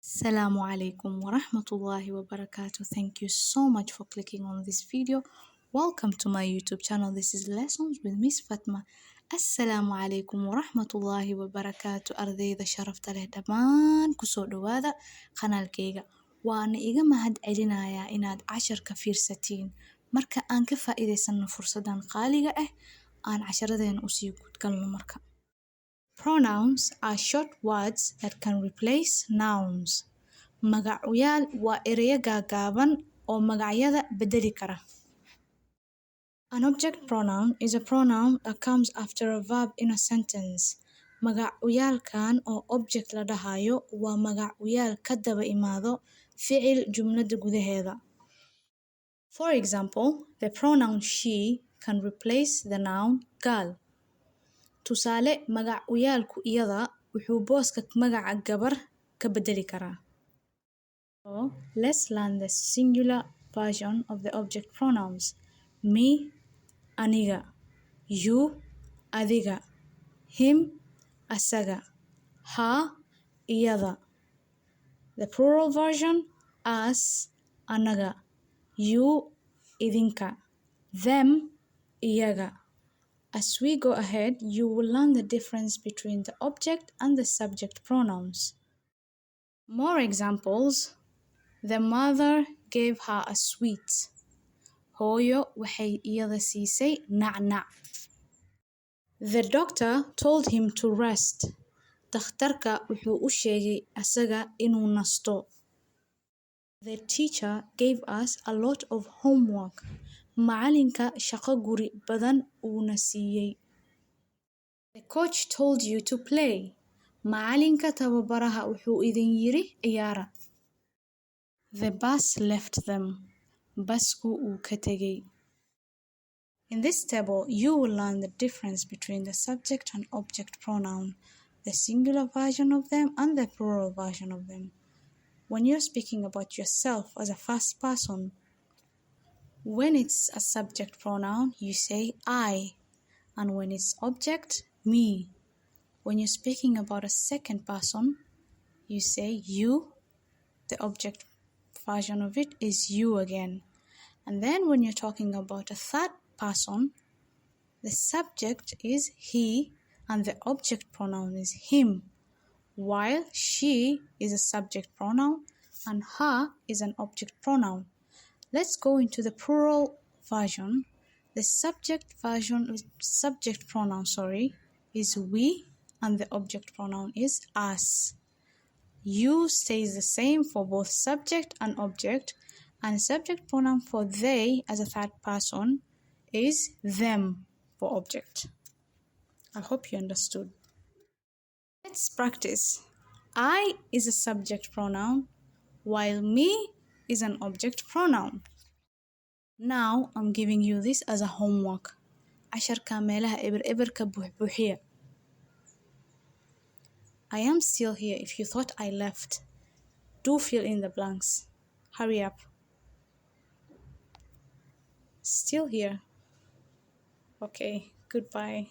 Assalamu alaikum wa rahmatullahi wa barakatuh. Thank you so much for clicking on this video. Welcome to my YouTube channel. This is Lessons with Miss Fatma. Assalamu alaikum wa rahmatullahi wa barakatuh. Ardayda sharafta leh dhammaan kusoo dhawaada kanaalkayga. Waana iga mahad celinayaa inaad casharka fiirsatiin. Marka aan ka faa'iidaysano fursadan qaaliga ah, aan casharadeena usii gudgalno marka. Pronouns are short words that can replace nouns. Magac-u-yaal waa ereyo gaagaaban oo magacyada bedeli kara. An object pronoun is a pronoun that comes after a verb in a sentence. Magac-u-yaalkan oo object la dhahayo waa magac-u-yaal ka daba imaado ficil jumlada gudaheeda. For example, the pronoun she can replace the noun girl. Tusaale, magac-u-yaalku iyada wuxuu booska magaca gabar ka bedeli karaa. So, let's learn the singular version of the object pronouns. Me, aniga. You, adiga. Him, asaga. Her, iyada. The plural version, us, anaga. You, idinka. Them, iyaga. As we go ahead, you will learn the difference between the object and the subject pronouns. More examples. The mother gave her a sweet. Hooyo waxay iyada siisay nacnac. The doctor told him to rest. Dhakhtarka wuxuu u sheegay asaga inuu nasto. The teacher gave us a lot of homework. Macalinka shaqo guri badan uuna siiyey. The coach told you to play. Macalinka tababaraha wuxuu idin yiri ciyaara. The bus left them. Basku uu ka tegey. In this table, you will learn the difference between the subject and object pronoun, the singular version of them and the plural version of them. When you're speaking about yourself as a first person, when it's a subject pronoun, you say I, and when it's object, me. When you're speaking about a second person, you say you. The object version of it is you again. And then when you're talking about a third person, the subject is he and the object pronoun is him, while she is a subject pronoun and her is an object pronoun. Let's go into the plural version. The subject pronoun, is we and the object pronoun is us. You stays the same for both subject and object, and subject pronoun for they as a third person is them for object. I hope you understood. Let's practice. I is a subject pronoun, while me is an object pronoun. Now I'm giving you this as a homework. casharka meelaha eber-eberka buuxbuuxiya. I am still here if you thought I left. Do fill in the blanks. Hurry up. Still here. Okay, goodbye.